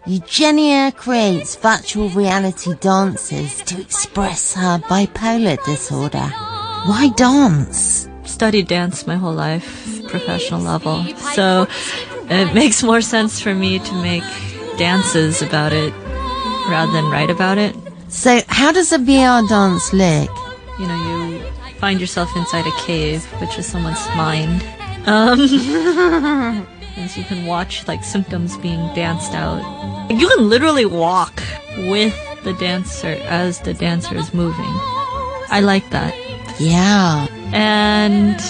Eugenia creates virtual reality dances to express her bipolar disorder. Why dance? Studied dance my whole life, professional level. So it makes more sense for me to make dances about it rather than write about it. So how does a VR dance look? You know, you find yourself inside a cave, which is someone's mind. And so you can watch like symptoms being danced out. You can literally walk with the dancer as the dancer is moving. I like that. Yeah. And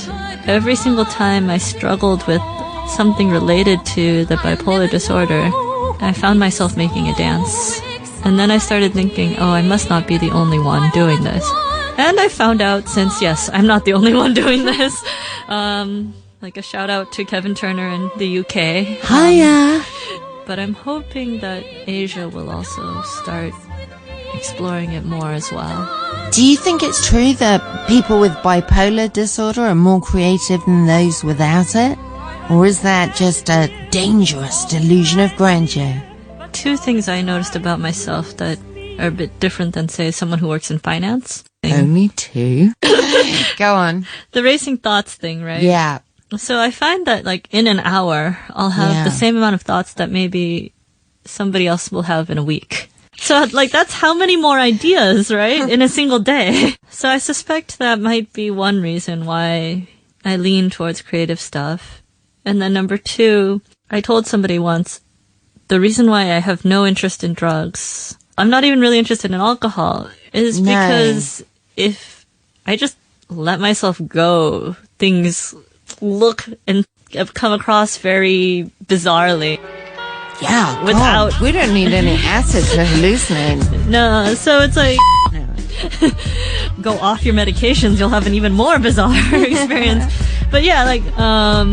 every single time I struggled with something related to the bipolar disorder, I found myself making a dance. And then I started thinking, oh, I must not be the only one doing this. And I found out, since, yes, I'm not the only one doing this, like a shout out to Kevin Turner in the UK. Hiya! But I'm hoping that Asia will also start exploring it more as well. Do you think it's true that people with bipolar disorder are more creative than those without it? Or is that just a dangerous delusion of grandeur? Two things I noticed about myself that are a bit different than, say, someone who works in finance. Only two? Go on. The racing thoughts thing, right? Yeah. So I find that, like, in an hour, I'll have the same amount of thoughts that maybe somebody else will have in a week. So, like, that's how many more ideas, right, in a single day. So I suspect that might be one reason why I lean towards creative stuff. And then number two, I told somebody once, the reason why I have no interest in drugs, I'm not even really interested in alcohol, is because if I just let myself go, things look and come across very bizarrely. Yeah, without God, we don't need any acid to hallucinate. No, so it's like go off your medications, you'll have an even more bizarre experience. But yeah, like I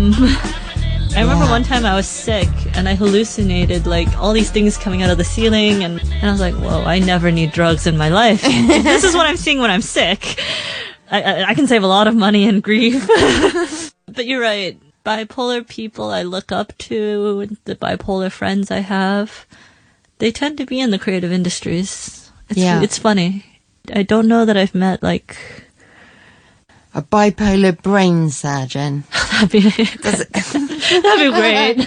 remember one time I was sick and I hallucinated like all these things coming out of the ceiling, and I was like, whoa, I never need drugs in my life. This is what I'm seeing when I'm sick. I can save a lot of money and grief. But you're right. Bipolar people I look up to, the bipolar friends I have, they tend to be in the creative industries. It's funny. I don't know that I've met like a bipolar brain surgeon. That'd be great.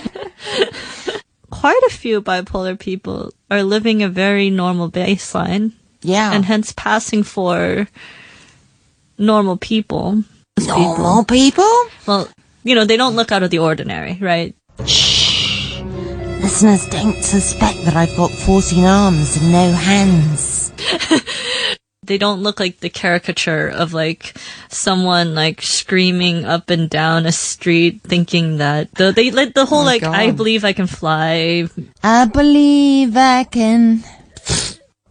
Quite a few bipolar people are living a very normal baseline. Yeah. And hence passing for normal people. Normal people? Well, you know, they don't look out of the ordinary, right? Shh. Listeners, don't suspect that I've got 14 arms and no hands. They don't look like the caricature of like someone like screaming up and down a street thinking that the whole God. I believe I can fly. I believe I can.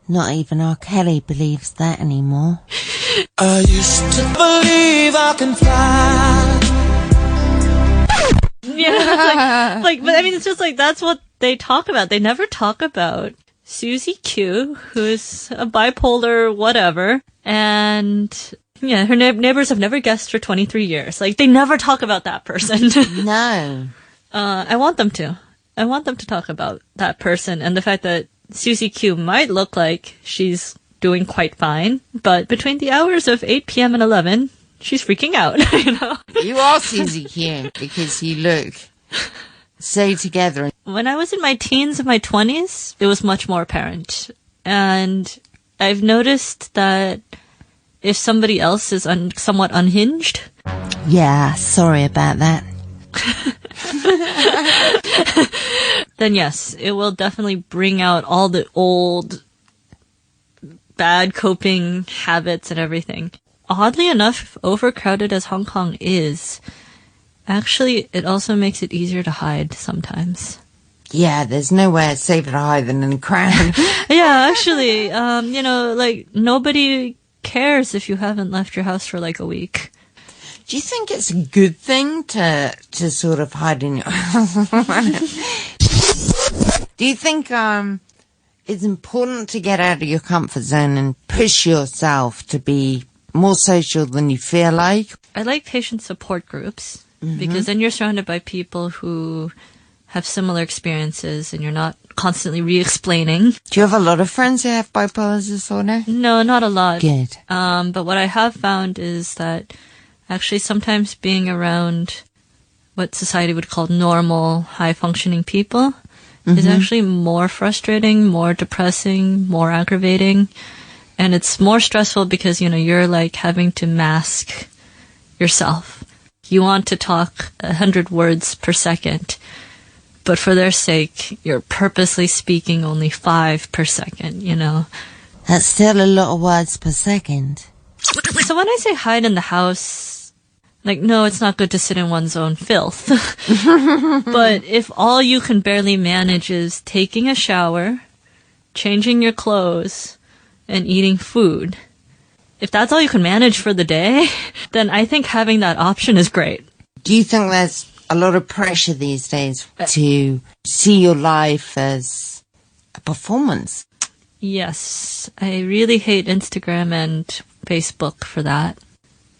Not even R. Kelly believes that anymore. I used to believe I can fly. Yeah, but I mean, it's just like that's what they talk about. They never talk about Susie Q, who's a bipolar whatever, and yeah, her neighbors have never guessed for 23 years. Like, they never talk about that person. No. I want them to. I want them to talk about that person and the fact that Susie Q might look like she's doing quite fine, but between the hours of 8 p.m. and 11, she's freaking out, you know? You are Susie Q because you look so together. When I was in my teens and my 20s, it was much more apparent. And I've noticed that if somebody else is somewhat unhinged... Yeah, sorry about that. Then yes, it will definitely bring out all the old bad coping habits and everything. Oddly enough, overcrowded as Hong Kong is, actually, it also makes it easier to hide sometimes. Yeah, there's nowhere safer to hide than in a crowd. Yeah, actually, you know, like, nobody cares if you haven't left your house for like a week. Do you think it's a good thing to sort of hide in your Do you think it's important to get out of your comfort zone and push yourself to be more social than you feel like? I like patient support groups because then you're surrounded by people who have similar experiences and you're not constantly re-explaining. Do you have a lot of friends who have bipolar disorder? No, not a lot. Good. But what I have found is that actually sometimes being around what society would call normal, high-functioning people is actually more frustrating, more depressing, more aggravating. And it's more stressful because, you're like having to mask yourself. You want to talk 100 words per second, but for their sake, you're purposely speaking only 5 per second, That's still a lot of words per second. So when I say hide in the house, no, it's not good to sit in one's own filth. But if all you can barely manage is taking a shower, changing your clothes, and eating food, if that's all you can manage for the day, then I think having that option is great. Do you think there's a lot of pressure these days to see your life as a performance? Yes. I really hate Instagram and Facebook for that.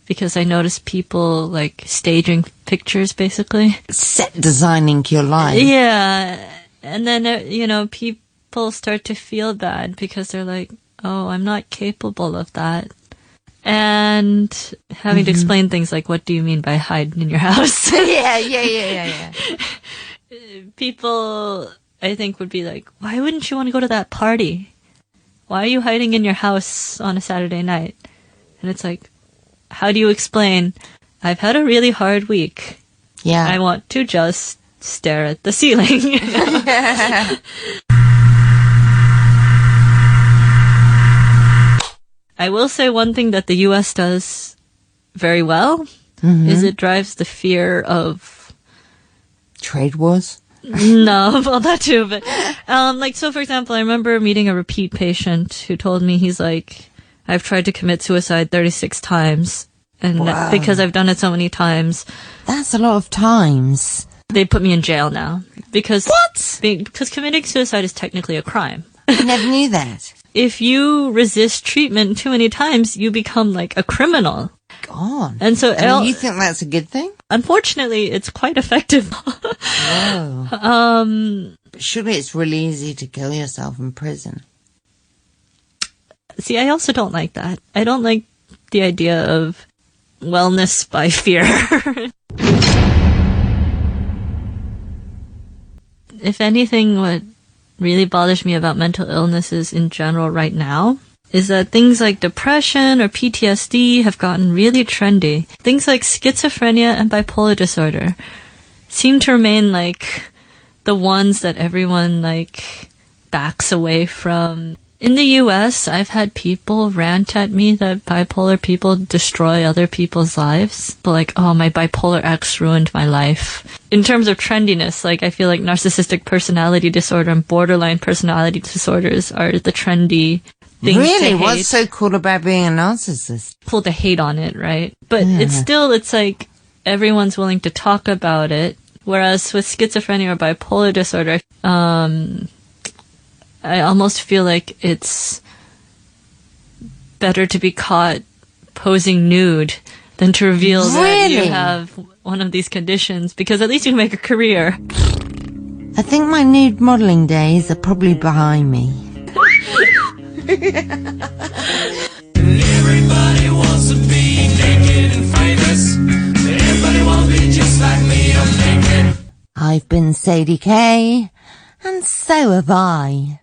Because I notice people, staging pictures, basically. Set designing your life. Yeah. And then, people start to feel bad because they're like, oh, I'm not capable of that. And having to explain things like, what do you mean by hide in your house? Yeah. People, I think, would be like, why wouldn't you want to go to that party? Why are you hiding in your house on a Saturday night? And it's like, how do you explain, I've had a really hard week. Yeah. I want to just stare at the ceiling. I will say one thing that the US does very well is it drives the fear of trade wars. No, well, that too, but so for example, I remember meeting a repeat patient who told me he's like, I've tried to commit suicide 36 times, and because I've done it so many times. That's a lot of times. They put me in jail now. Because What? Because committing suicide is technically a crime. I never knew that. If you resist treatment too many times, you become like a criminal. God. And so you think that's a good thing? Unfortunately, it's quite effective. Whoa. But surely it's really easy to kill yourself in prison. See, I also don't like that. I don't like the idea of wellness by fear. If anything, what really bothers me about mental illnesses in general right now is that things like depression or PTSD have gotten really trendy. Things like schizophrenia and bipolar disorder seem to remain the ones that everyone backs away from. In the US, I've had people rant at me that bipolar people destroy other people's lives. But oh, my bipolar ex ruined my life. In terms of trendiness, I feel like narcissistic personality disorder and borderline personality disorders are the trendy things really? to hate. What's so cool about being a narcissist? Cool to hate on it, right? But it's everyone's willing to talk about it. Whereas with schizophrenia or bipolar disorder, I almost feel like it's better to be caught posing nude than to reveal that you have one of these conditions, because at least you can make a career. I think my nude modelling days are probably behind me. Everybody wants to be naked and famous. Everybody wants to be just like me, I'm naked. I've been Sadie Kaye, and so have I.